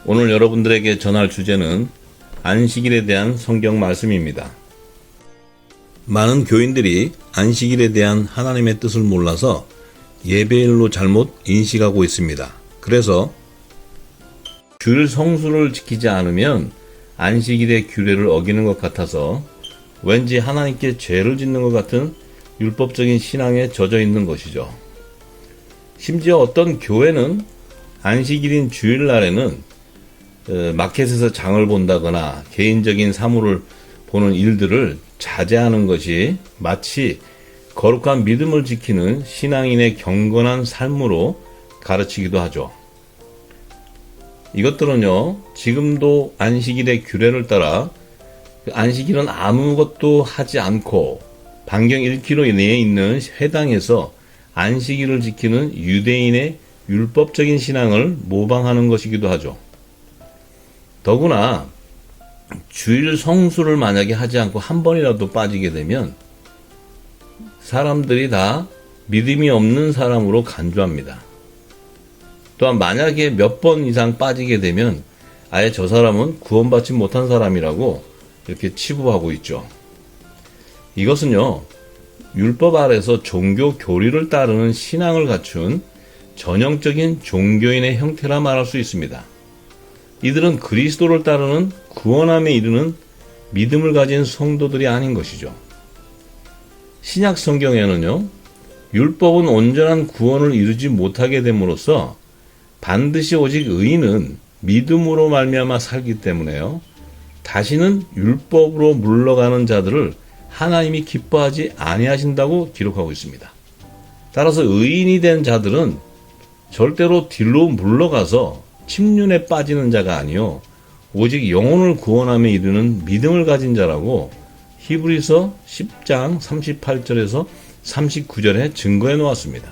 오늘 여러분들에게 전할 주제는 안식일에 대한 성경 말씀입니다. 많은 교인들이 안식일에 대한 하나님의 뜻을 몰라서 예배일로 잘못 인식하고 있습니다. 그래서 주일 성수를 지키지 않으면 안식일의 규례를 어기는 것 같아서 왠지 하나님께 죄를 짓는 것 같은 율법적인 신앙에 젖어 있는 것이죠. 심지어 어떤 교회는 안식일인 주일날에는 마켓에서 장을 본다거나 개인적인 사물을 보는 일들을 자제하는 것이 마치 거룩한 믿음을 지키는 신앙인의 경건한 삶으로 가르치기도 하죠. 이것들은요, 지금도 안식일의 규례를 따라 안식일은 아무것도 하지 않고 반경 1km 내에 있는 회당에서 안식일을 지키는 유대인의 율법적인 신앙을 모방하는 것이기도 하죠. 더구나 주일 성수를 만약에 하지 않고 한 번이라도 빠지게 되면 사람들이 다 믿음이 없는 사람으로 간주합니다. 또한 만약에 몇 번 이상 빠지게 되면 아예 저 사람은 구원받지 못한 사람이라고 이렇게 치부하고 있죠. 이것은요, 율법 아래서 종교 교리를 따르는 신앙을 갖춘 전형적인 종교인의 형태라 말할 수 있습니다. 이들은 그리스도를 따르는 구원함에 이르는 믿음을 가진 성도들이 아닌 것이죠. 신약 성경에는요, 율법은 온전한 구원을 이루지 못하게 됨으로써 반드시 오직 의인은 믿음으로 말미암아 살기 때문에요, 다시는 율법으로 물러가는 자들을 하나님이 기뻐하지 아니하신다고 기록하고 있습니다. 따라서 의인이 된 자들은 절대로 뒤로 물러가서 침륜에 빠지는 자가 아니요 오직 영혼을 구원함에 이르는 믿음을 가진 자라고 히브리서 10장 38절에서 39절에 증거해 놓았습니다.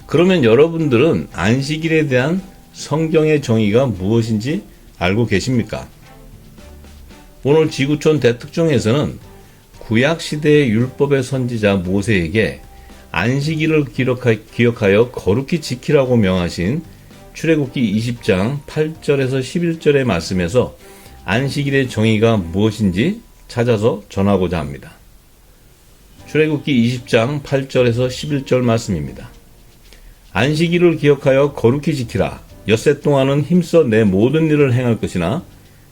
그러면 여러분들은 안식일에 대한 성경의 정의가 무엇인지 알고 계십니까? 오늘 지구촌 대특종에서는 구약시대의 율법의 선지자 모세에게 안식일을 기억하여 거룩히 지키라고 명하신 출애굽기 20장 8절에서 11절의 말씀에서 안식일의 정의가 무엇인지 찾아서 전하고자 합니다. 출애굽기 20장 8절에서 11절 말씀입니다. 안식일을 기억하여 거룩히 지키라. 엿새 동안은 힘써 내 모든 일을 행할 것이나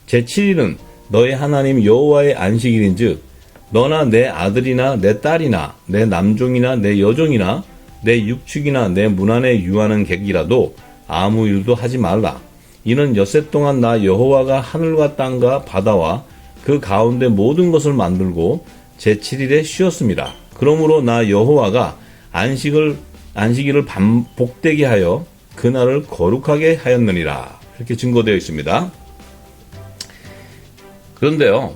제7일은 너의 하나님 여호와의 안식일인즉 너나 내 아들이나 내 딸이나 내 남종이나 내 여종이나 내 육축이나 내 문 안에 유하는 객이라도 아무 일도 하지 말라. 이는 엿새 동안 나 여호와가 하늘과 땅과 바다와 그 가운데 모든 것을 만들고 제7일에 쉬었습니다. 그러므로 나 여호와가 안식일을 복되게 하여 그날을 거룩하게 하였느니라. 이렇게 증거되어 있습니다. 그런데요,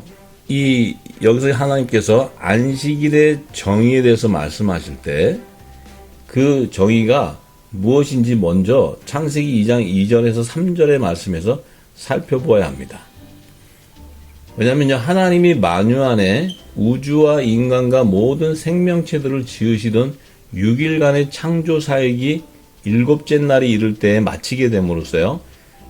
여기서 하나님께서 안식일의 정의에 대해서 말씀하실 때 그 정의가 무엇인지 먼저 창세기 2장 2절에서 3절의 말씀에서 살펴보아야 합니다. 왜냐하면 하나님이 만유 안에 우주와 인간과 모든 생명체들을 지으시던 6일간의 창조 사역이 일곱째 날이 이를 때에 마치게 됨으로써요,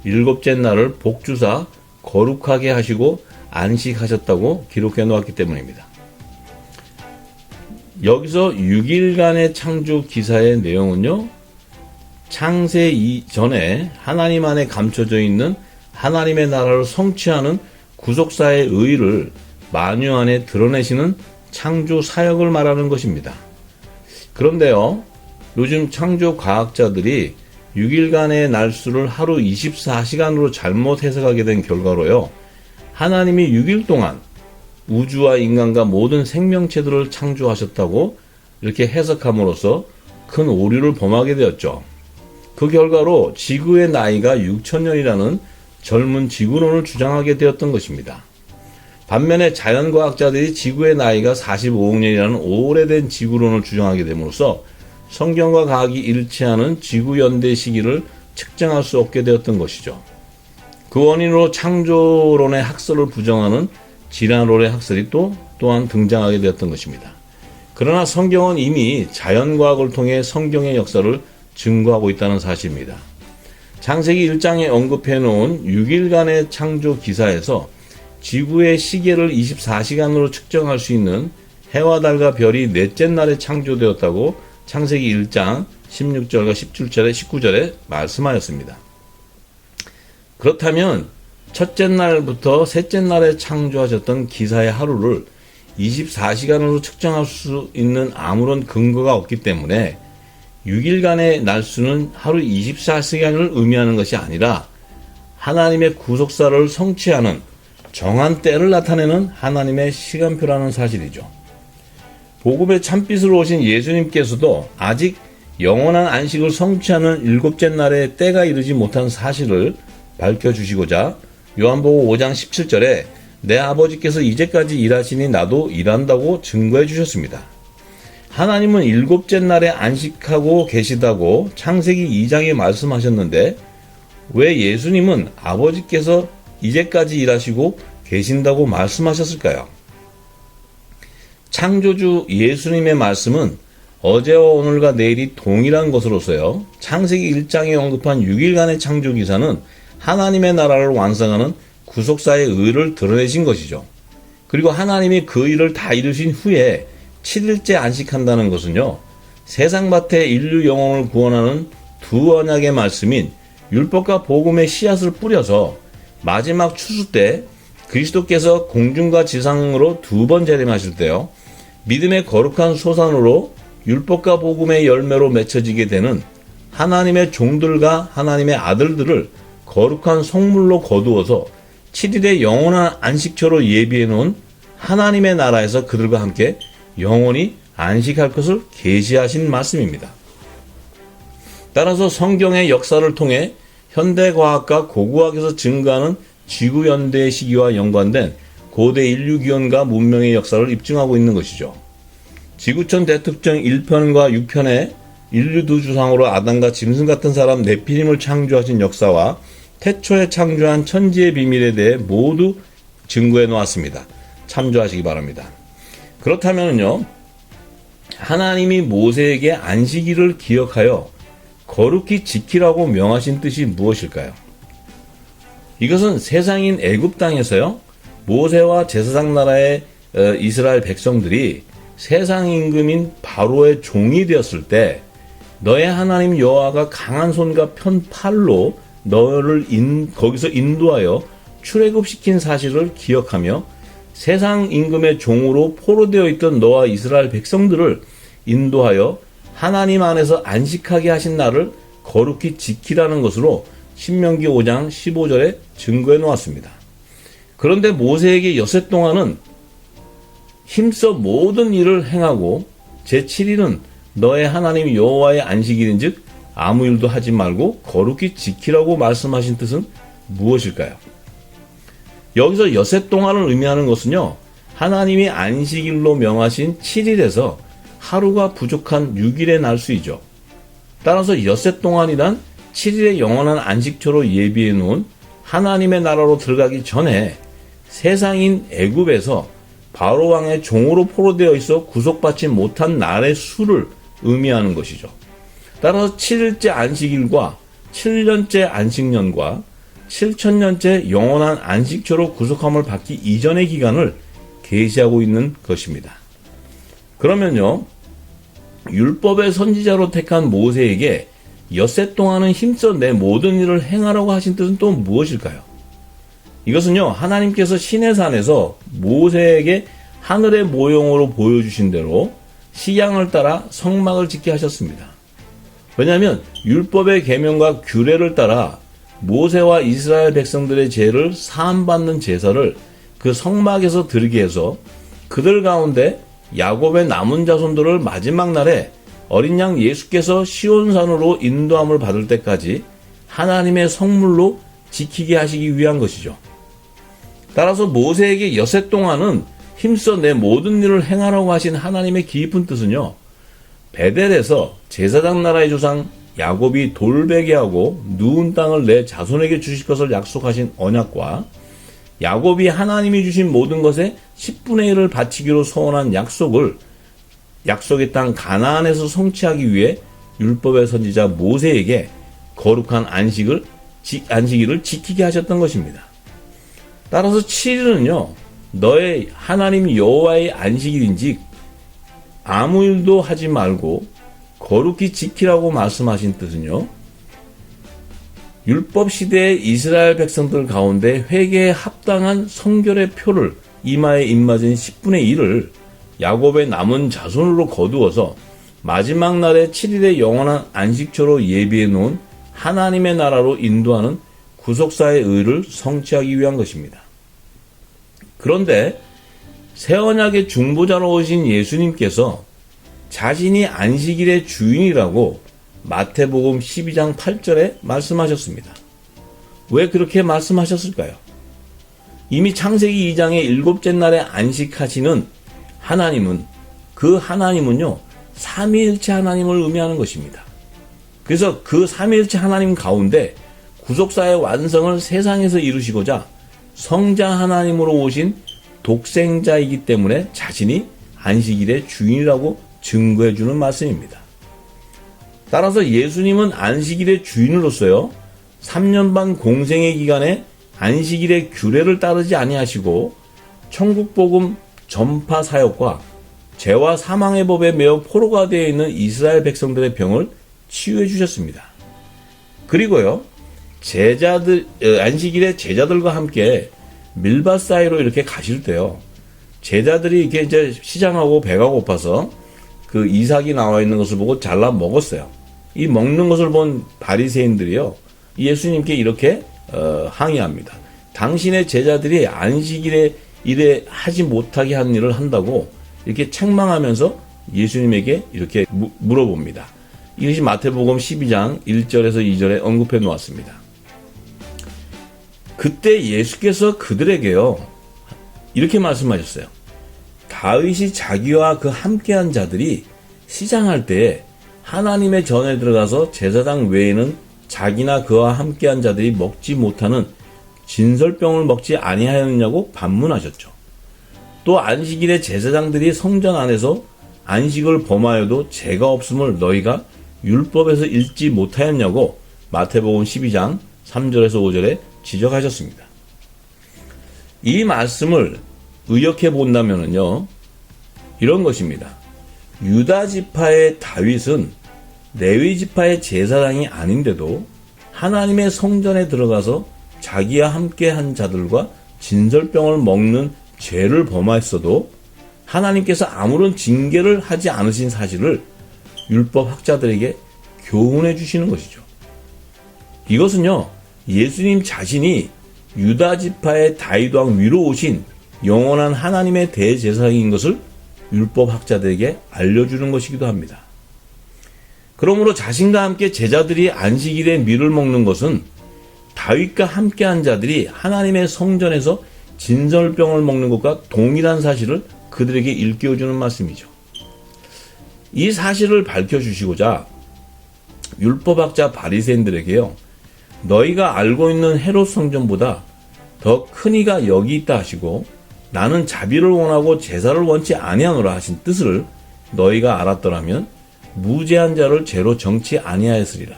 일곱째 날을 복주사 거룩하게 하시고 안식하셨다고 기록해 놓았기 때문입니다. 여기서 6일간의 창조 기사의 내용은요, 창세 이전에 하나님 안에 감춰져 있는 하나님의 나라를 성취하는 구속사의 의의를 만유 안에 드러내시는 창조 사역을 말하는 것입니다. 그런데요, 요즘 창조 과학자들이 6일간의 날수를 하루 24시간으로 잘못 해석하게 된 결과로요, 하나님이 6일 동안 우주와 인간과 모든 생명체들을 창조하셨다고 이렇게 해석함으로써 큰 오류를 범하게 되었죠. 그 결과로 지구의 나이가 6천년이라는 젊은 지구론을 주장하게 되었던 것입니다. 반면에 자연과학자들이 지구의 나이가 45억 년이라는 오래된 지구론을 주장하게 됨으로써 성경과 과학이 일치하는 지구 연대 시기를 측정할 수 없게 되었던 것이죠. 그 원인으로 창조론의 학설을 부정하는 진화론의 학설이 또한 등장하게 되었던 것입니다. 그러나 성경은 이미 자연과학을 통해 성경의 역사를 증거하고 있다는 사실입니다. 창세기 1장에 언급해 놓은 6일간의 창조 기사에서 지구의 시계를 24시간으로 측정할 수 있는 해와 달과 별이 넷째 날에 창조되었다고 창세기 1장 16절과 17절에 19절에 말씀하였습니다. 그렇다면 첫째 날부터 셋째 날에 창조하셨던 기사의 하루를 24시간으로 측정할 수 있는 아무런 근거가 없기 때문에 6일간의 날수는 하루 24시간을 의미하는 것이 아니라 하나님의 구속사를 성취하는 정한 때를 나타내는 하나님의 시간표라는 사실이죠. 복음의 참빛으로 오신 예수님께서도 아직 영원한 안식을 성취하는 일곱째 날에 때가 이르지 못한 사실을 밝혀주시고자 요한복음 5장 17절에 내 아버지께서 이제까지 일하시니 나도 일한다고 증거해 주셨습니다. 하나님은 일곱째 날에 안식하고 계시다고 창세기 2장에 말씀하셨는데 왜 예수님은 아버지께서 이제까지 일하시고 계신다고 말씀하셨을까요? 창조주 예수님의 말씀은 어제와 오늘과 내일이 동일한 것으로서요. 창세기 1장에 언급한 6일간의 창조 기사는 하나님의 나라를 완성하는 구속사의 의를 드러내신 것이죠. 그리고 하나님이 그 일을 다 이루신 후에 7일째 안식한다는 것은요. 세상밭에 인류 영혼을 구원하는 두 언약의 말씀인 율법과 복음의 씨앗을 뿌려서 마지막 추수 때 그리스도께서 공중과 지상으로 두 번 재림하실 때요. 믿음의 거룩한 소산으로 율법과 복음의 열매로 맺혀지게 되는 하나님의 종들과 하나님의 아들들을 거룩한 성물로 거두어서 7일의 영원한 안식처로 예비해 놓은 하나님의 나라에서 그들과 함께 영원히 안식할 것을 계시하신 말씀입니다. 따라서 성경의 역사를 통해 현대과학과 고고학에서 증가하는 지구연대의 시기와 연관된 고대 인류 기원과 문명의 역사를 입증하고 있는 것이죠. 지구촌 대특정 1편과 6편에 인류 두 주상으로 아담과 짐승 같은 사람 네피림을 창조하신 역사와 태초에 창조한 천지의 비밀에 대해 모두 증거해 놓았습니다. 참조하시기 바랍니다. 그렇다면요, 하나님이 모세에게 안식일을 기억하여 거룩히 지키라고 명하신 뜻이 무엇일까요? 이것은 세상인 애굽 땅에서요, 모세와 제사장 나라의 이스라엘 백성들이 세상 임금인 바로의 종이 되었을 때 너의 하나님 여호와가 강한 손과 편 팔로 너를 거기서 인도하여 출애굽시킨 사실을 기억하며 세상 임금의 종으로 포로되어 있던 너와 이스라엘 백성들을 인도하여 하나님 안에서 안식하게 하신 날을 거룩히 지키라는 것으로 신명기 5장 15절에 증거해 놓았습니다. 그런데 모세에게 엿새 동안은 힘써 모든 일을 행하고 제7일은 너의 하나님 여호와의 안식일인즉 아무 일도 하지 말고 거룩히 지키라고 말씀하신 뜻은 무엇일까요? 여기서 엿새 동안을 의미하는 것은요, 하나님이 안식일로 명하신 7일에서 하루가 부족한 6일의 날수이죠. 따라서 엿새 동안이란 7일의 영원한 안식처로 예비해 놓은 하나님의 나라로 들어가기 전에 세상인 애굽에서 바로 왕의 종으로 포로되어 있어 구속받지 못한 날의 수를 의미하는 것이죠. 따라서 7일째 안식일과 7년째 안식년과 7천년째 영원한 안식처로 구속함을 받기 이전의 기간을 계시하고 있는 것입니다. 그러면요, 율법의 선지자로 택한 모세에게 엿새 동안은 힘써 내 모든 일을 행하라고 하신 뜻은 또 무엇일까요? 이것은요, 하나님께서 시내산에서 모세에게 하늘의 모형으로 보여주신 대로 시향을 따라 성막을 짓게 하셨습니다. 왜냐하면 율법의 계명과 규례를 따라 모세와 이스라엘 백성들의 죄를 사함받는 제사를 그 성막에서 드리게 해서 그들 가운데 야곱의 남은 자손들을 마지막 날에 어린 양 예수께서 시온산으로 인도함을 받을 때까지 하나님의 성물로 지키게 하시기 위한 것이죠. 따라서 모세에게 엿새 동안은 힘써 내 모든 일을 행하라고 하신 하나님의 깊은 뜻은요, 베델에서 제사장 나라의 조상 야곱이 돌베게 하고 누운 땅을 내 자손에게 주실 것을 약속하신 언약과 야곱이 하나님이 주신 모든 것의 10분의 1을 바치기로 서원한 약속의 땅 가나안에서 성취하기 위해 율법의 선지자 모세에게 거룩한 안식을 안식일을 지키게 하셨던 것입니다. 따라서 7일은요, 너의 하나님 여호와의 안식일인즉 아무 일도 하지 말고 거룩히 지키라고 말씀하신 뜻은요, 율법 시대의 이스라엘 백성들 가운데 회개에 합당한 성결의 표를 이마에 입맞은 10분의 1을 야곱의 남은 자손으로 거두어서 마지막 날의 7일의 영원한 안식처로 예비해 놓은 하나님의 나라로 인도하는 구속사의 의를 성취하기 위한 것입니다. 그런데 새 언약의 중보자로 오신 예수님께서 자신이 안식일의 주인이라고 마태복음 12장 8절에 말씀하셨습니다. 왜 그렇게 말씀하셨을까요? 이미 창세기 2장의 일곱째 날에 안식하시는 하나님은, 그 하나님은요, 삼위일체 하나님을 의미하는 것입니다. 그래서 그 삼위일체 하나님 가운데 구속사의 완성을 세상에서 이루시고자 성자 하나님으로 오신 독생자이기 때문에 자신이 안식일의 주인이라고 증거해 주는 말씀입니다. 따라서 예수님은 안식일의 주인으로서요, 3년 반 공생의 기간에 안식일의 규례를 따르지 아니하시고 천국복음 전파 사역과 죄와 사망의 법에 매어 포로가 되어 있는 이스라엘 백성들의 병을 치유해 주셨습니다. 그리고요, 안식일에 제자들과 함께 밀밭 사이로 이렇게 가실 때요, 제자들이 이렇게 이제 시장하고 배가 고파서 그 이삭이 나와 있는 것을 보고 잘라 먹었어요. 이 먹는 것을 본 바리새인들이요, 예수님께 이렇게 항의합니다. 당신의 제자들이 안식일에 일에 하지 못하게 한 일을 한다고 이렇게 책망하면서 예수님에게 이렇게 물어봅니다. 이것이 마태복음 12장 1절에서 2절에 언급해 놓았습니다. 그때 예수께서 그들에게요, 이렇게 말씀하셨어요. 다윗이 자기와 그 함께한 자들이 시장할 때에 하나님의 전에 들어가서 제사장 외에는 자기나 그와 함께한 자들이 먹지 못하는 진설병을 먹지 아니하였느냐고 반문하셨죠. 또 안식일에 제사장들이 성전 안에서 안식을 범하여도 죄가 없음을 너희가 율법에서 읽지 못하였냐고 마태복음 12장 3절에서 5절에 지적하셨습니다. 이 말씀을 의역해 본다면요, 이런 것입니다. 유다 지파의 다윗은 레위 지파의 제사장이 아닌데도 하나님의 성전에 들어가서 자기와 함께 한 자들과 진설병을 먹는 죄를 범하였어도 하나님께서 아무런 징계를 하지 않으신 사실을 율법 학자들에게 교훈해 주시는 것이죠. 이것은요, 예수님 자신이 유다 지파의 다윗 왕 위로 오신 영원한 하나님의 대제사장인 것을 율법 학자들에게 알려주는 것이기도 합니다. 그러므로 자신과 함께 제자들이 안식일에 밀을 먹는 것은 다윗과 함께한 자들이 하나님의 성전에서 진설병을 먹는 것과 동일한 사실을 그들에게 일깨워주는 말씀이죠. 이 사실을 밝혀주시고자 율법학자 바리새인들에게요, 너희가 알고 있는 헤롯 성전보다 더 큰 이가 여기 있다 하시고 나는 자비를 원하고 제사를 원치 아니하노라 하신 뜻을 너희가 알았더라면 무죄한 자를 죄로 정치 아니하였으리라.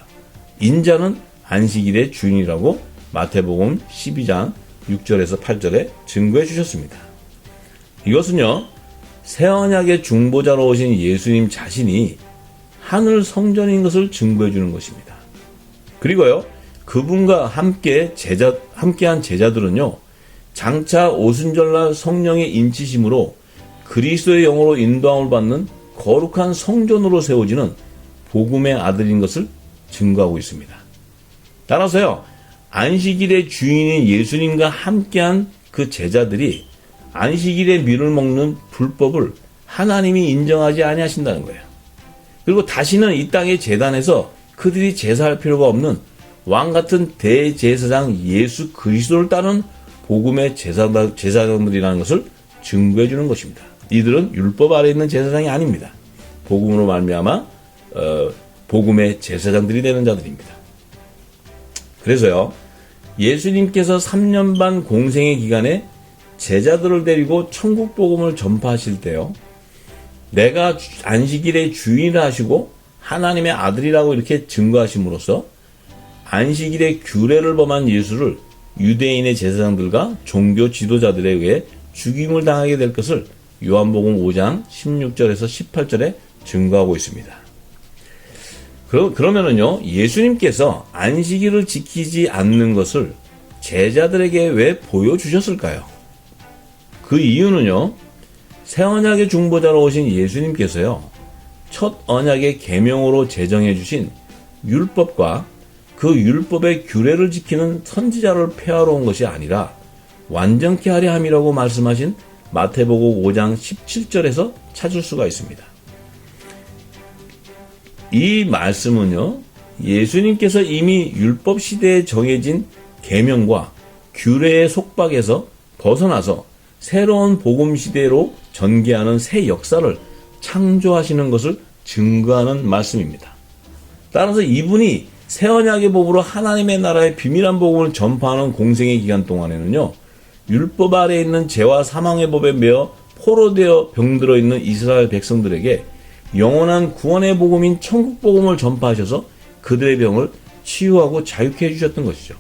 인자는 안식일의 주인이라고 마태복음 12장 6절에서 8절에 증거해 주셨습니다. 이것은요, 새 언약의 중보자로 오신 예수님 자신이 하늘 성전인 것을 증거해 주는 것입니다. 그리고요, 그분과 함께한 제자들은요, 장차 오순절날 성령의 인치심으로 그리스도의 영으로 인도함을 받는 거룩한 성전으로 세워지는 복음의 아들인 것을 증거하고 있습니다. 따라서요, 안식일의 주인인 예수님과 함께한 그 제자들이 안식일에 밀을 먹는 불법을 하나님이 인정하지 아니하신다는 거예요. 그리고 다시는 이 땅의 제단에서 그들이 제사할 필요가 없는 왕 같은 대제사장 예수 그리스도를 따르는 복음의 제사장들이라는 것을 증거해 주는 것입니다. 이들은 율법 아래 있는 제사장이 아닙니다. 복음으로 말미암아 복음의 제사장들이 되는 자들입니다. 그래서요, 예수님께서 3년 반 공생의 기간에 제자들을 데리고 천국 복음을 전파하실 때요, 내가 안식일의 주인이라 하시고 하나님의 아들이라고 이렇게 증거하심으로써 안식일의 규례를 범한 예수를 유대인의 제사장들과 종교 지도자들에 의해 죽임을 당하게 될 것을 요한복음 5장 16절에서 18절에 증거하고 있습니다. 그러면은요, 예수님께서 안식일을 지키지 않는 것을 제자들에게 왜 보여주셨을까요? 그 이유는요, 새 언약의 중보자로 오신 예수님께서요, 첫 언약의 계명으로 제정해 주신 율법과 그 율법의 규례를 지키는 선지자를 폐하러 온 것이 아니라 완전케 하려 함이라고 말씀하신 마태복음 5장 17절에서 찾을 수가 있습니다. 이 말씀은요, 예수님께서 이미 율법 시대에 정해진 계명과 규례의 속박에서 벗어나서 새로운 복음 시대로 전개하는 새 역사를 창조하시는 것을 증거하는 말씀입니다. 따라서 이분이 새 언약의 법으로 하나님의 나라의 비밀한 복음을 전파하는 공생의 기간 동안에는요, 율법 아래에 있는 죄와 사망의 법에 매어 포로되어 병들어 있는 이스라엘 백성들에게 영원한 구원의 복음인 천국 복음을 전파하셔서 그들의 병을 치유하고 자유케 해주셨던 것이죠.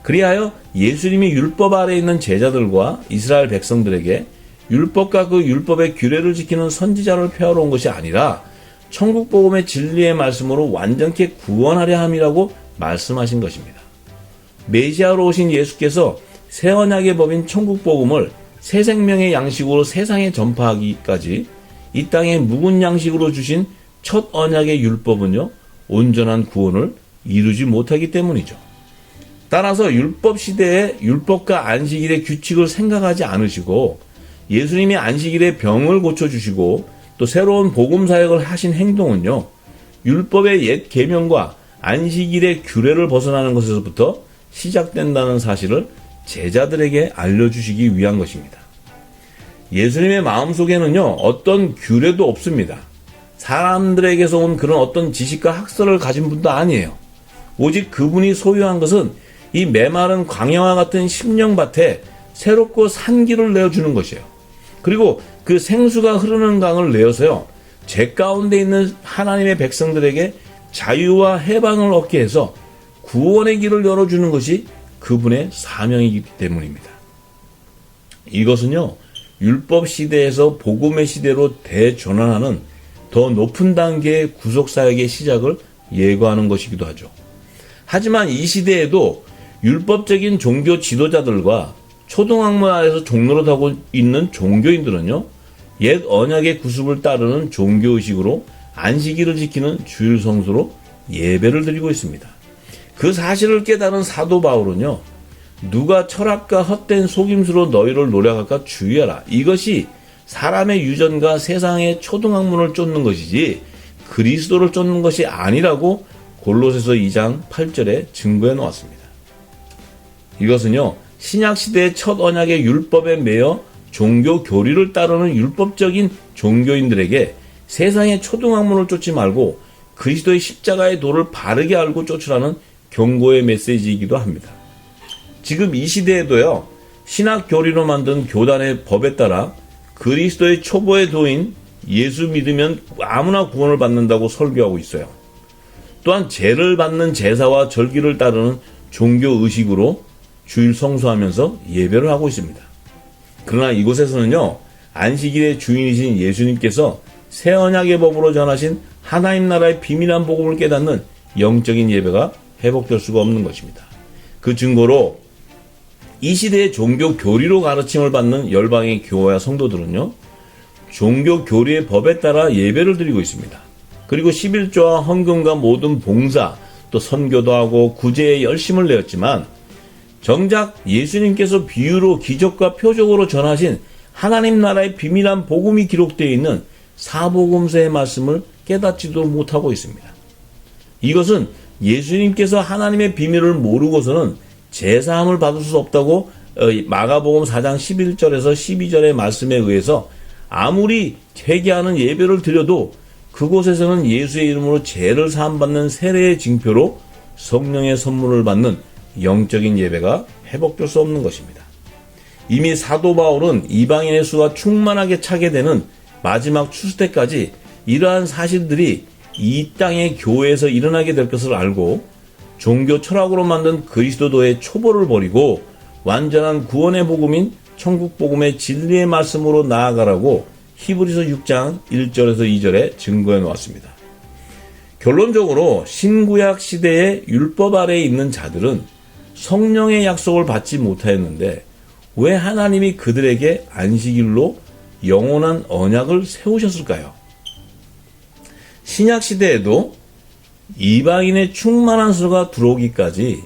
그리하여 예수님이 율법 아래에 있는 제자들과 이스라엘 백성들에게 율법과 그 율법의 규례를 지키는 선지자를 폐하러 온 것이 아니라 천국 복음의 진리의 말씀으로 완전케 구원하려 함이라고 말씀하신 것입니다. 메시아로 오신 예수께서 새 언약의 법인 천국 복음을 새 생명의 양식으로 세상에 전파하기까지 이 땅에 묵은 양식으로 주신 첫 언약의 율법은요, 온전한 구원을 이루지 못하기 때문이죠. 따라서 율법 시대에 율법과 안식일의 규칙을 생각하지 않으시고 예수님이 안식일에 병을 고쳐주시고 또 새로운 복음 사역을 하신 행동은요, 율법의 옛 계명과 안식일의 규례를 벗어나는 것에서부터 시작된다는 사실을 제자들에게 알려주시기 위한 것입니다. 예수님의 마음속에는요, 어떤 규례도 없습니다. 사람들에게서 온 그런 어떤 지식과 학설을 가진 분도 아니에요. 오직 그분이 소유한 것은 이 메마른 광야와 같은 심령밭에 새롭고 산 길을 내어주는 것이에요. 그리고 그 생수가 흐르는 강을 내어서요, 죄 가운데 있는 하나님의 백성들에게 자유와 해방을 얻게 해서 구원의 길을 열어주는 것이 그분의 사명이기 때문입니다. 이것은요, 율법 시대에서 복음의 시대로 대전환하는 더 높은 단계의 구속사역의 시작을 예고하는 것이기도 하죠. 하지만 이 시대에도 율법적인 종교 지도자들과 초등학문 아래서 종로를 하고 있는 종교인들은요, 옛 언약의 구습을 따르는 종교의식으로 안식일을 지키는 주일 성수로 예배를 드리고 있습니다. 그 사실을 깨달은 사도 바울은요, 누가 철학과 헛된 속임수로 너희를 노력할까 주의하라. 이것이 사람의 유전과 세상의 초등학문을 쫓는 것이지 그리스도를 쫓는 것이 아니라고 골로새서 2장 8절에 증거해 놓았습니다. 이것은요, 신약시대의 첫 언약의 율법에 매여 종교 교리를 따르는 율법적인 종교인들에게 세상의 초등학문을 쫓지 말고 그리스도의 십자가의 도를 바르게 알고 쫓으라는 경고의 메시지이기도 합니다. 지금 이 시대에도요, 신학 교리로 만든 교단의 법에 따라 그리스도의 초보의 도인 예수 믿으면 아무나 구원을 받는다고 설교하고 있어요. 또한 죄를 받는 제사와 절기를 따르는 종교 의식으로 주일 성수하면서 예배를 하고 있습니다. 그러나 이곳에서는요, 안식일의 주인이신 예수님께서 새 언약의 법으로 전하신 하나님 나라의 비밀한 복음을 깨닫는 영적인 예배가 회복될 수가 없는 것입니다. 그 증거로 이 시대의 종교 교리로 가르침을 받는 열방의 교회와 성도들은요, 종교 교리의 법에 따라 예배를 드리고 있습니다. 그리고 11조와 헌금과 모든 봉사, 또 선교도 하고 구제에 열심을 내었지만 정작 예수님께서 비유로 기적과 표적으로 전하신 하나님 나라의 비밀한 복음이 기록되어 있는 사복음서의 말씀을 깨닫지도 못하고 있습니다. 이것은 예수님께서 하나님의 비밀을 모르고서는 제사함을 받을 수 없다고 마가복음 4장 11절에서 12절의 말씀에 의해서 아무리 회개하는 예배를 드려도 그곳에서는 예수의 이름으로 죄를 사함받는 세례의 징표로 성령의 선물을 받는 영적인 예배가 회복될 수 없는 것입니다. 이미 사도 바울은 이방인의 수가 충만하게 차게 되는 마지막 추수 때까지 이러한 사실들이 이 땅의 교회에서 일어나게 될 것을 알고 종교 철학으로 만든 그리스도도의 초보를 버리고 완전한 구원의 복음인 천국 복음의 진리의 말씀으로 나아가라고 히브리서 6장 1절에서 2절에 증거해 놓았습니다. 결론적으로 신구약 시대의 율법 아래에 있는 자들은 성령의 약속을 받지 못하였는데 왜 하나님이 그들에게 안식일로 영원한 언약을 세우셨을까요? 신약 시대에도 이방인의 충만한 수가 들어오기까지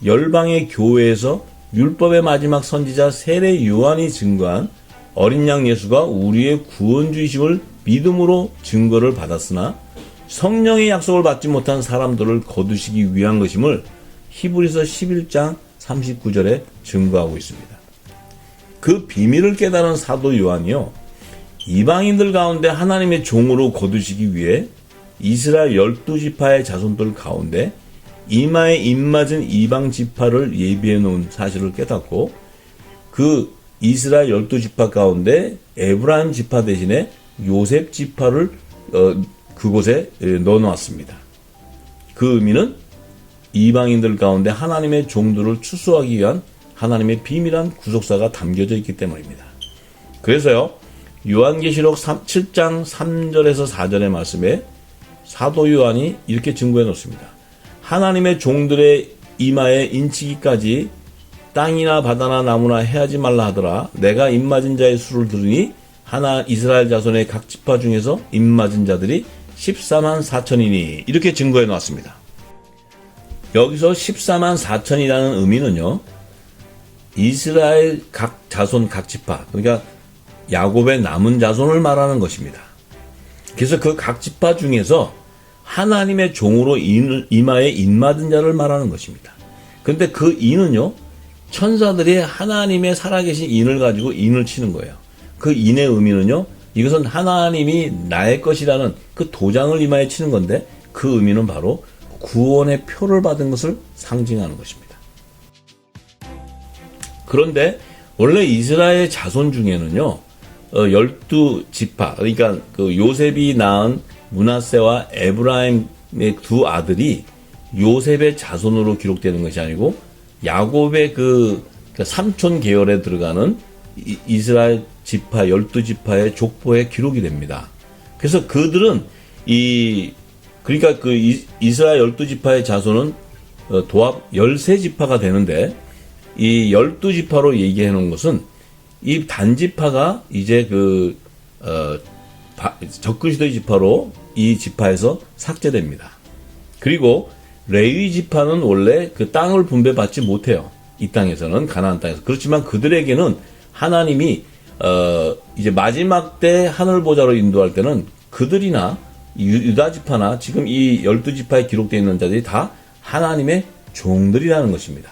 열방의 교회에서 율법의 마지막 선지자 세례 요한이 증거한 어린 양 예수가 우리의 구원주이심을 믿음으로 증거를 받았으나 성령의 약속을 받지 못한 사람들을 거두시기 위한 것임을 히브리서 11장 39절에 증거하고 있습니다. 그 비밀을 깨달은 사도 요한이요, 이방인들 가운데 하나님의 종으로 거두시기 위해 이스라엘 12지파의 자손들 가운데 이마에 입맞은 이방 지파를 예비해 놓은 사실을 깨닫고 그 이스라엘 12지파 가운데 에브라임 지파 대신에 요셉 지파를 그곳에 넣어놓았습니다. 그 의미는 이방인들 가운데 하나님의 종들을 추수하기 위한 하나님의 비밀한 구속사가 담겨져 있기 때문입니다. 그래서요, 요한계시록 7장 3절에서 4절의 말씀에 사도 요한이 이렇게 증거해 놓습니다. 하나님의 종들의 이마에 인치기까지 땅이나 바다나 나무나 해하지 말라 하더라. 내가 입맞은 자의 수를 들으니 이스라엘 자손의 각 지파 중에서 입맞은 자들이 14만 4천이니 이렇게 증거해 놨습니다. 여기서 14만 4천이라는 의미는요, 이스라엘 각 자손 각 지파, 그러니까 야곱의 남은 자손을 말하는 것입니다. 그래서 그 각 지파 중에서 하나님의 종으로 이마에 인맞은 자를 말하는 것입니다. 그런데 그 인은요, 천사들이 하나님의 살아계신 인을 가지고 인을 치는 거예요. 그 인의 의미는요, 이것은 하나님이 나의 것이라는 그 도장을 이마에 치는 건데 그 의미는 바로 구원의 표를 받은 것을 상징하는 것입니다. 그런데 원래 이스라엘 자손 중에는요, 12지파, 그러니까 그 요셉이 낳은 므낫세와 에브라임의 두 아들이 요셉의 자손으로 기록되는 것이 아니고 야곱의 그 삼촌 계열에 들어가는 이스라엘 지파 12지파의 족보에 기록이 됩니다. 그래서 그들은 그러니까 그 이스라엘 12지파의 자손은 도합 13지파가 되는데 이 12지파로 얘기해 놓은 것은 이 단지파가 이제 적그리스도의 지파로 이 지파에서 삭제됩니다. 그리고 레위 지파는 원래 그 땅을 분배받지 못해요. 이 땅에서는, 가나안 땅에서. 그렇지만 그들에게는 하나님이 이제 마지막 때 하늘 보좌로 인도할 때는 그들이나 유다 지파나 지금 이 12지파에 기록되어 있는 자들이 다 하나님의 종들이라는 것입니다.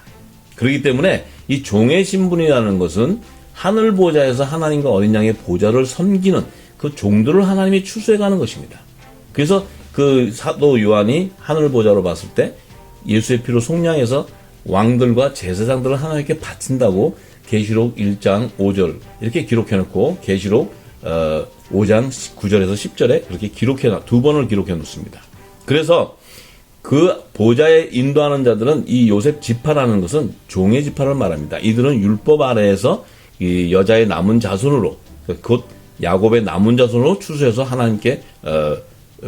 그렇기 때문에 이 종의 신분이라는 것은 하늘 보좌에서 하나님과 어린 양의 보좌를 섬기는 그 종들을 하나님이 추수해가는 것입니다. 그래서 그 사도 요한이 하늘 보좌로 봤을 때 예수의 피로 속량해서 왕들과 제사장들을 하나님께 바친다고 계시록 1장 5절 이렇게 기록해놓고 계시록 5장 9절에서 10절에 그렇게 두 번을 기록해 놓습니다. 그래서 그 보좌에 인도하는 자들은 이 요셉 지파라는 것은 종의 지파를 말합니다. 이들은 율법 아래에서 이 여자의 남은 자손으로, 곧 야곱의 남은 자손으로 추수해서 하나님께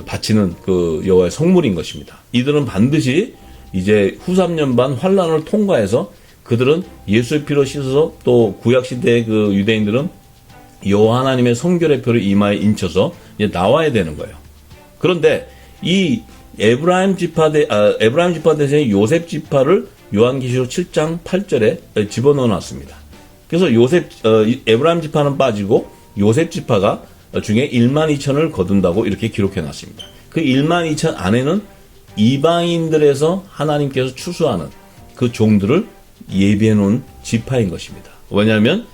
바치는 그 여호와의 성물인 것입니다. 이들은 반드시 이제 후 3년 반 환란을 통과해서 그들은 예수의 피로 씻어서 또 구약 시대의 그 유대인들은 여호와 하나님의 성결의 표를 이마에 인쳐서 이제 나와야 되는 거예요. 그런데 이 에브라임 지파 대신에 요셉 지파를 요한계시록 7장 8절에 집어넣어 놨습니다. 그래서 에브라임 지파는 빠지고 요셉 지파가 중에 1만 2천을 거둔다고 이렇게 기록해 놨습니다. 그 1만 2천 안에는 이방인들에서 하나님께서 추수하는 그 종들을 예비해 놓은 지파인 것입니다. 왜냐하면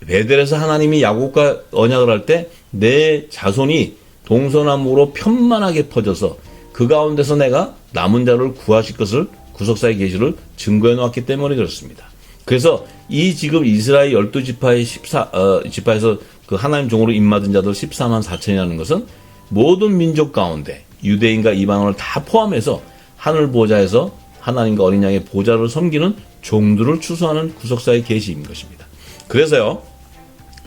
베델에서 하나님이 야곱과 언약을 할 때 내 자손이 동서남북으로 편만하게 퍼져서 그 가운데서 내가 남은 자를 구하실 것을 구속사의 계시를 증거해 놓았기 때문에 그렇습니다. 그래서 이 지금 이스라엘 12지파의 지파에서 그 하나님 종으로 입맞은 자들 14만 4천이라는 것은 모든 민족 가운데 유대인과 이방인을 다 포함해서 하늘 보좌에서 하나님과 어린 양의 보좌를 섬기는 종들을 추수하는 구속사의 계시인 것입니다. 그래서요,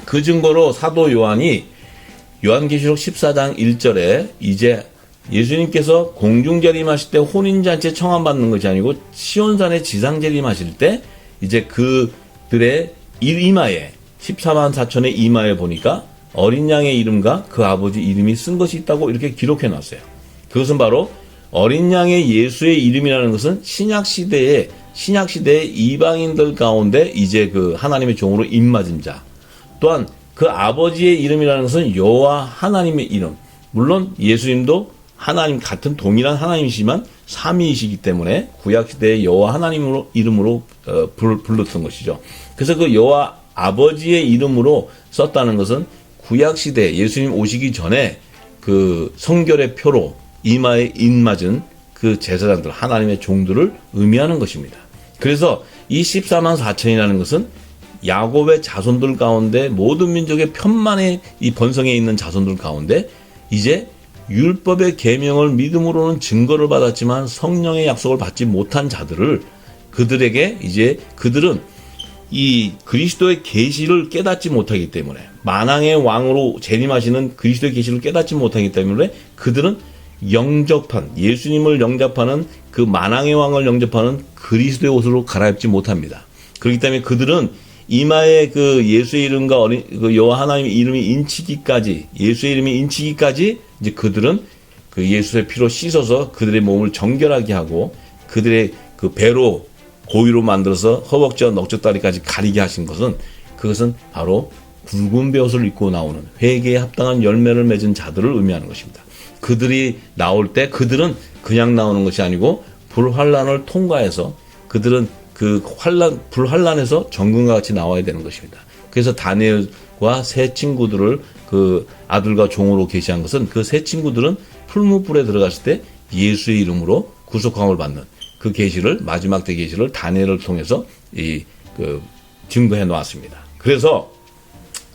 그 증거로 사도 요한이 요한계시록 14장 1절에 이제 예수님께서 공중재림하실 때 혼인잔치에 청함받는 것이 아니고 시온산에 지상재림하실 때 이제 그들의 이마에 14만 4천의 이마에 보니까 어린 양의 이름과 그 아버지 이름이 쓴 것이 있다고 이렇게 기록해 놨어요. 그것은 바로 어린 양의 예수의 이름이라는 것은 신약시대의 이방인들 가운데 이제 그 하나님의 종으로 입맞은 자, 또한 그 아버지의 이름이라는 것은 여호와 하나님의 이름. 물론 예수님도 하나님 같은 동일한 하나님이시지만 삼위이시기 때문에 구약시대의 여호와 하나님으로 이름으로 불렀던 것이죠. 그래서 그 여호와 아버지의 이름으로 썼다는 것은 구약시대 예수님 오시기 전에 그 성결의 표로 이마에 인맞은 그 제사장들, 하나님의 종들을 의미하는 것입니다. 그래서 이 14만 4천이라는 것은 야곱의 자손들 가운데 모든 민족의 편만에 이 번성에 있는 자손들 가운데 이제 율법의 계명을 믿음으로는 증거를 받았지만 성령의 약속을 받지 못한 자들을 그들에게 이제 그들은 이 그리스도의 계시를 깨닫지 못하기 때문에 만왕의 왕으로 재림하시는 그리스도의 계시를 깨닫지 못하기 때문에 그들은 영접한 예수님을 영접하는 그 만왕의 왕을 영접하는 그리스도의 옷으로 갈아입지 못합니다. 그렇기 때문에 그들은 이마에 그 예수의 이름과 그 여호와 하나님의 이름이 인치기까지 예수의 이름이 인치기까지 이제 그들은 그 예수의 피로 씻어서 그들의 몸을 정결하게 하고 그들의 그 배로 고위로 만들어서 허벅지와 넉적다리까지 가리게 하신 것은 그것은 바로 굵은 베옷을 입고 나오는 회개에 합당한 열매를 맺은 자들을 의미하는 것입니다. 그들이 나올 때 그들은 그냥 나오는 것이 아니고 불환란을 통과해서 그들은 그 불환란에서 정금과 같이 나와야 되는 것입니다. 그래서 다니엘과 세 친구들을 그 아들과 종으로 계시한 것은 그 세 친구들은 풀무불에 들어갔을 때 예수의 이름으로 구속함을 받는 그 계시를 마지막 때 계시를 다니엘을 통해서 증거해 놓았습니다. 그래서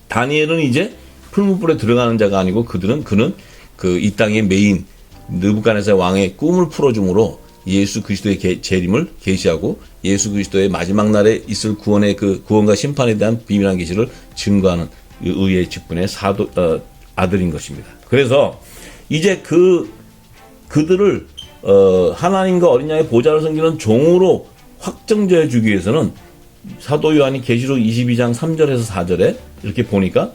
다니엘은 이제 풀무불에 들어가는 자가 아니고 그는 그 이 땅의 메인 느부갓네살 왕의 꿈을 풀어줌으로 예수 그리스도의 재림을 계시하고 예수 그리스도의 마지막 날에 있을 구원의 그 구원과 심판에 대한 비밀한 계시를 증거하는 의의 직분의 아들인 것입니다. 그래서 이제 그들을 하나님과 어린 양의 보좌를 섬기는 종으로 확정지어 주기 위해서는 사도 요한이 계시록 22장 3절에서 4절에 이렇게 보니까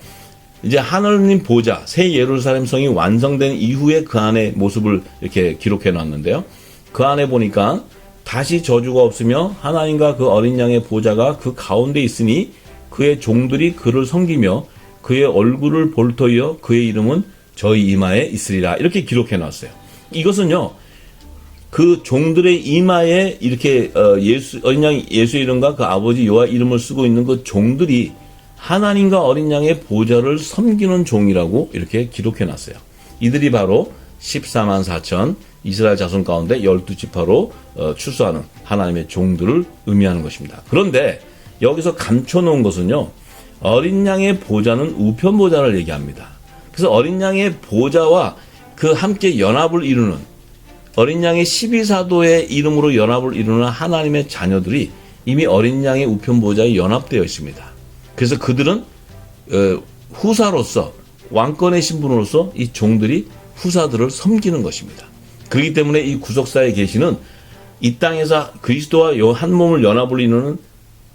이제 하나님 보좌 새 예루살렘 성이 완성된 이후에 그 안의 모습을 이렇게 기록해 놨는데요. 그 안에 보니까 다시 저주가 없으며 하나님과 그 어린 양의 보좌가 그 가운데 있으니 그의 종들이 그를 섬기며 그의 얼굴을 볼터이어 그의 이름은 저희 이마에 있으리라 이렇게 기록해 놨어요. 이것은요 그 종들의 이마에 이렇게 어린 양 예수의 이름과 그 아버지 여호와 이름을 쓰고 있는 그 종들이 하나님과 어린 양의 보좌를 섬기는 종이라고 이렇게 기록해 놨어요. 이들이 바로 14만 4천 이스라엘 자손 가운데 12지파로 추수하는 하나님의 종들을 의미하는 것입니다. 그런데 여기서 감춰놓은 것은요. 어린 양의 보좌는 우편 보좌를 얘기합니다. 그래서 어린 양의 보좌와 그 함께 연합을 이루는 어린 양의 12사도의 이름으로 연합을 이루는 하나님의 자녀들이 이미 어린 양의 우편 보좌에 연합되어 있습니다. 그래서 그들은 후사로서 왕권의 신분으로서 이 종들이 후사들을 섬기는 것입니다. 그렇기 때문에 이 구속사의 계시는 이 땅에서 그리스도와 한 몸을 연합을 이루는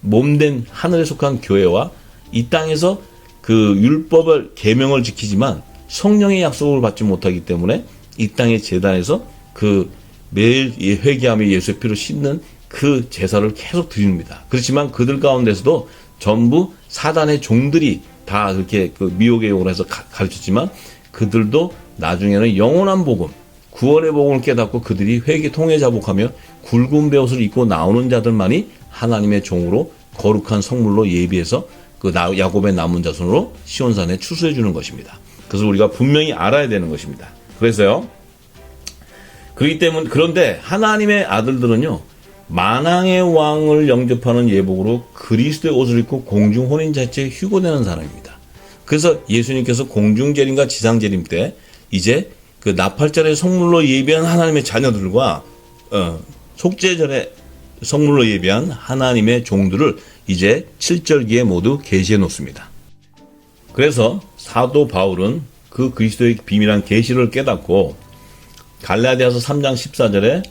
몸된 하늘에 속한 교회와 이 땅에서 그 율법을 계명을 지키지만 성령의 약속을 받지 못하기 때문에 이 땅의 제단에서 그 매일 회개하며 예수의 피로 씻는 그 제사를 계속 드립니다. 그렇지만 그들 가운데서도 전부 사단의 종들이 다 그렇게 그 미혹의 용어로 해서 가르쳤지만 그들도 나중에는 영원한 복음, 구원의 복음을 깨닫고 그들이 회개 통회 자복하며 굵은 베옷을 입고 나오는 자들만이 하나님의 종으로 거룩한 성물로 예비해서 그 야곱의 남은 자손으로 시온산에 추수해 주는 것입니다. 그래서 우리가 분명히 알아야 되는 것입니다. 그래서요. 그렇기 때문에 그런데 하나님의 아들들은요. 만왕의 왕을 영접하는 예복으로 그리스도의 옷을 입고 공중 혼인잔치에 휴거되는 사람입니다. 그래서 예수님께서 공중재림과 지상재림 때 이제 그 나팔절의 성물로 예비한 하나님의 자녀들과 속죄절에 성물로 예비한 하나님의 종들을 이제 7절기에 모두 계시해 놓습니다. 그래서 사도 바울은 그 그리스도의 비밀한 계시를 깨닫고 갈라디아서 3장 14절에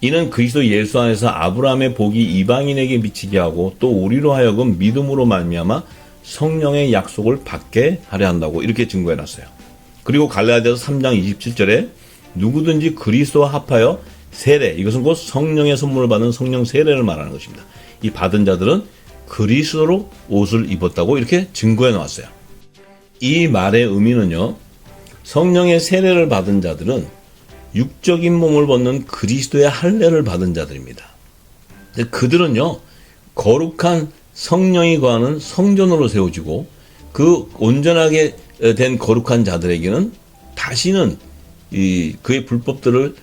이는 그리스도 예수 안에서 아브라함의 복이 이방인에게 미치게 하고 또 우리로 하여금 믿음으로 말미암아 성령의 약속을 받게 하려 한다고 이렇게 증거해 놨어요. 그리고 갈라디아서 3장 27절에 누구든지 그리스도와 합하여 세례, 이것은 곧 성령의 선물을 받은 성령 세례를 말하는 것입니다. 이 받은 자들은 그리스도로 옷을 입었다고 이렇게 증거해 놓았어요. 이 말의 의미는요, 성령의 세례를 받은 자들은 육적인 몸을 벗는 그리스도의 할례를 받은 자들입니다. 그들은요, 거룩한 성령이 거하는 성전으로 세워지고 그 온전하게 된 거룩한 자들에게는 다시는 그의 불법들을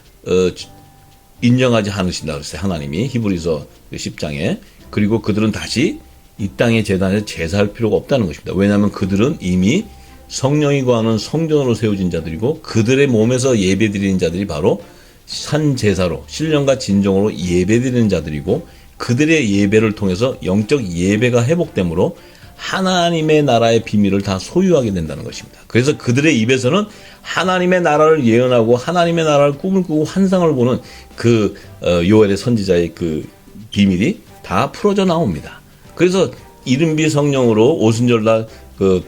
인정하지 않으신다 그랬어요. 하나님이 히브리서 10장에. 그리고 그들은 다시 이 땅의 제단에서 제사할 필요가 없다는 것입니다. 왜냐하면 그들은 이미 성령이 거하는 성전으로 세워진 자들이고 그들의 몸에서 예배드리는 자들이 바로 산제사로 신령과 진정으로 예배드리는 자들이고 그들의 예배를 통해서 영적 예배가 회복되므로 하나님의 나라의 비밀을 다 소유하게 된다는 것입니다. 그래서 그들의 입에서는 하나님의 나라를 예언하고 하나님의 나라를 꿈을 꾸고 환상을 보는 그 요엘의 선지자의 그 비밀이 다 풀어져 나옵니다. 그래서 이른비 성령으로 오순절날 그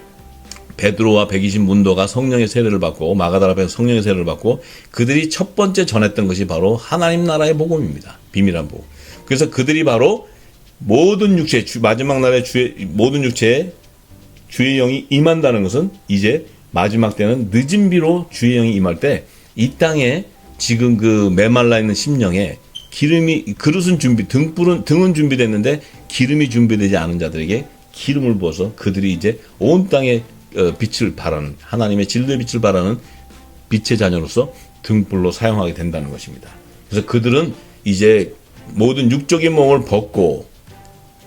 베드로와 120 문도가 성령의 세례를 받고 마가다라 앞에서 성령의 세례를 받고 그들이 첫 번째 전했던 것이 바로 하나님 나라의 복음입니다. 비밀한 복음. 그래서 그들이 바로 모든 육체, 마지막 날에 모든 육체에 주의 영이 임한다는 것은 이제 마지막 때는 늦은 비로 주의 영이 임할 때 이 땅에 지금 그 메말라 있는 심령에 그릇은 등은 준비됐는데 기름이 준비되지 않은 자들에게 기름을 부어서 그들이 이제 온 땅에 빛을 발하는 하나님의 진리의 빛을 발하는 빛의 자녀로서 등불로 사용하게 된다는 것입니다. 그래서 그들은 이제 모든 육적인 몸을 벗고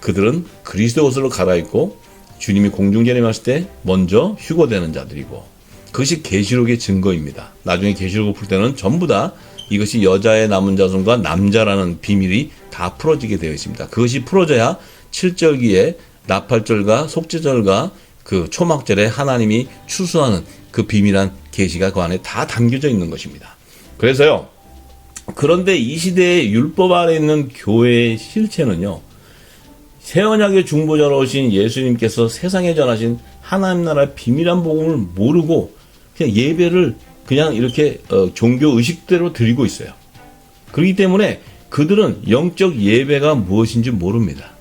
그들은 그리스도 옷으로 갈아입고 주님이 공중전에 왔을 때 먼저 휴거되는 자들이고 그것이 계시록의 증거입니다. 나중에 계시록을 풀 때는 전부 다 이것이 여자의 남은 자손과 남자라는 비밀이 다 풀어지게 되어 있습니다. 그것이 풀어져야 7절기에 나팔절과 속죄절과 그 초막절에 하나님이 추수하는 그 비밀한 계시가 그 안에 다 담겨져 있는 것입니다. 그래서요. 그런데 이 시대의 율법 아래 있는 교회의 실체는요. 새언약의 중보자로 오신 예수님께서 세상에 전하신 하나님 나라의 비밀한 복음을 모르고 그냥 예배를 그냥 이렇게 종교 의식대로 드리고 있어요. 그렇기 때문에 그들은 영적 예배가 무엇인지 모릅니다.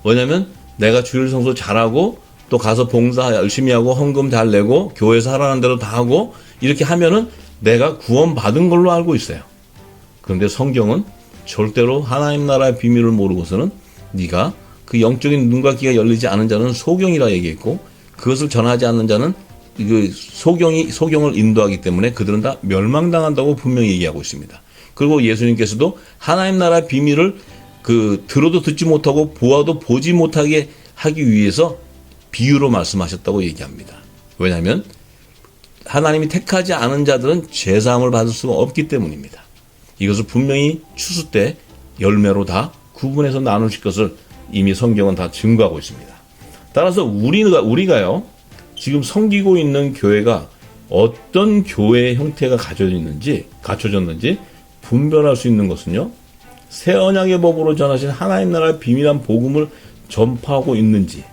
왜냐하면 내가 주일 성수 잘하고 또 가서 봉사 열심히 하고 헌금 잘 내고 교회에서 하라는 대로 다 하고 이렇게 하면은 내가 구원받은 걸로 알고 있어요. 그런데 성경은 절대로 하나님 나라의 비밀을 모르고서는 네가 그 영적인 눈과 귀가 열리지 않은 자는 소경이라 얘기했고 그것을 전하지 않는 자는 그 소경을 인도하기 때문에 그들은 다 멸망당한다고 분명히 얘기하고 있습니다. 그리고 예수님께서도 하나님 나라의 비밀을 들어도 듣지 못하고 보아도 보지 못하게 하기 위해서 비유로 말씀하셨다고 얘기합니다. 왜냐하면 하나님이 택하지 않은 자들은 죄사함을 받을 수가 없기 때문입니다. 이것을 분명히 추수 때 열매로 다 구분해서 나누실 것을 이미 성경은 다 증거하고 있습니다. 따라서 우리가요 지금 섬기고 있는 교회가 어떤 교회의 형태가 갖춰졌는지 분별할 수 있는 것은요 새 언약의 법으로 전하신 하나님 나라의 비밀한 복음을 전파하고 있는지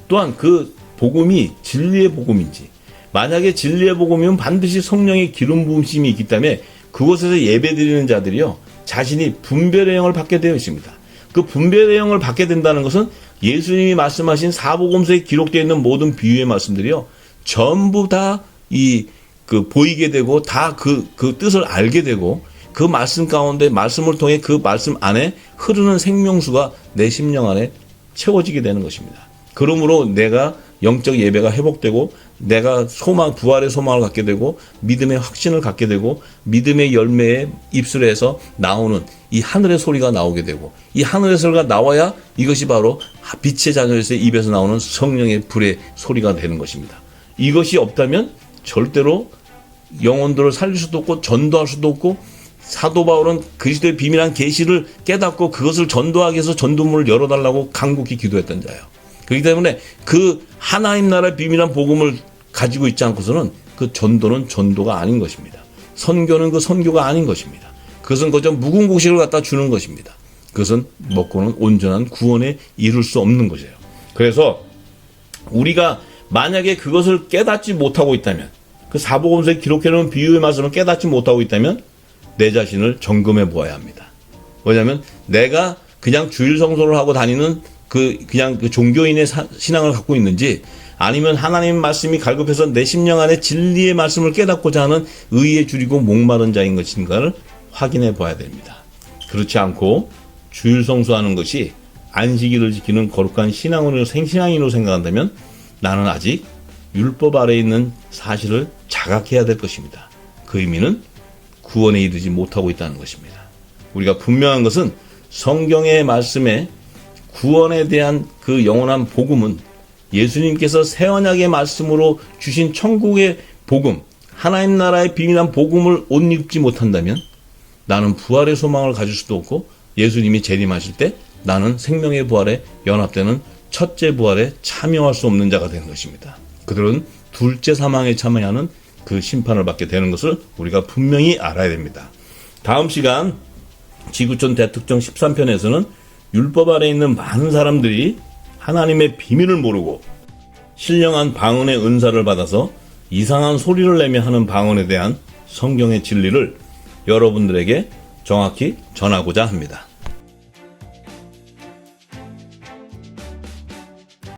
또한 그 복음이 진리의 복음인지 만약에 진리의 복음이면 반드시 성령의 기름 부으심이 있기 때문에 그곳에서 예배드리는 자들이요 자신이 분별의 영을 받게 되어 있습니다. 그 분별의 영을 받게 된다는 것은 예수님이 말씀하신 사복음서에 기록되어 있는 모든 비유의 말씀들이요 전부 다 보이게 되고 다 그 뜻을 알게 되고 그 말씀 가운데 말씀을 통해 그 말씀 안에 흐르는 생명수가 내 심령 안에 채워지게 되는 것입니다. 그러므로 내가 영적 예배가 회복되고 내가 부활의 소망을 갖게 되고 믿음의 확신을 갖게 되고 믿음의 열매에 입술에서 나오는 이 하늘의 소리가 나오게 되고 이 하늘의 소리가 나와야 이것이 바로 빛의 자녀에서의 입에서 나오는 성령의 불의 소리가 되는 것입니다. 이것이 없다면 절대로 영혼들을 살릴 수도 없고 전도할 수도 없고 사도 바울은 그리스도의 비밀한 계시를 깨닫고 그것을 전도하기 위해서 전도문을 열어달라고 간곡히 기도했던 자예요. 그렇기 때문에 그 하나님 나라의 비밀한 복음을 가지고 있지 않고서는 그 전도는 전도가 아닌 것입니다. 선교는 그 선교가 아닌 것입니다. 그것은 그저 묵은 곡식을 갖다 주는 것입니다. 그것은 먹고는 온전한 구원에 이룰 수 없는 것이에요. 그래서 우리가 만약에 그것을 깨닫지 못하고 있다면, 그 사복음서에 기록해놓은 비유의 말씀을 깨닫지 못하고 있다면 내 자신을 점검해 보아야 합니다. 왜냐하면 내가 그냥 주일 성소를 하고 다니는 그냥 그 종교인의 신앙을 갖고 있는지, 아니면 하나님 말씀이 갈급해서 내 심령 안에 진리의 말씀을 깨닫고자 하는 의에 줄이고 목마른 자인 것인가를 확인해 봐야 됩니다. 그렇지 않고 주일 성수하는 것이 안식일을 지키는 거룩한 신앙으로 생신앙인으로 생각한다면 나는 아직 율법 아래에 있는 사실을 자각해야 될 것입니다. 그 의미는 구원에 이르지 못하고 있다는 것입니다. 우리가 분명한 것은 성경의 말씀에 구원에 대한 그 영원한 복음은 예수님께서 새 언약의 말씀으로 주신 천국의 복음, 하나님 나라의 비밀한 복음을 옷 입지 못한다면 나는 부활의 소망을 가질 수도 없고, 예수님이 재림하실 때 나는 생명의 부활에 연합되는 첫째 부활에 참여할 수 없는 자가 되는 것입니다. 그들은 둘째 사망에 참여하는 그 심판을 받게 되는 것을 우리가 분명히 알아야 됩니다. 다음 시간 지구촌 대특종 13편에서는 율법 아래 있는 많은 사람들이 하나님의 비밀을 모르고 신령한 방언의 은사를 받아서 이상한 소리를 내며 하는 방언에 대한 성경의 진리를 여러분들에게 정확히 전하고자 합니다.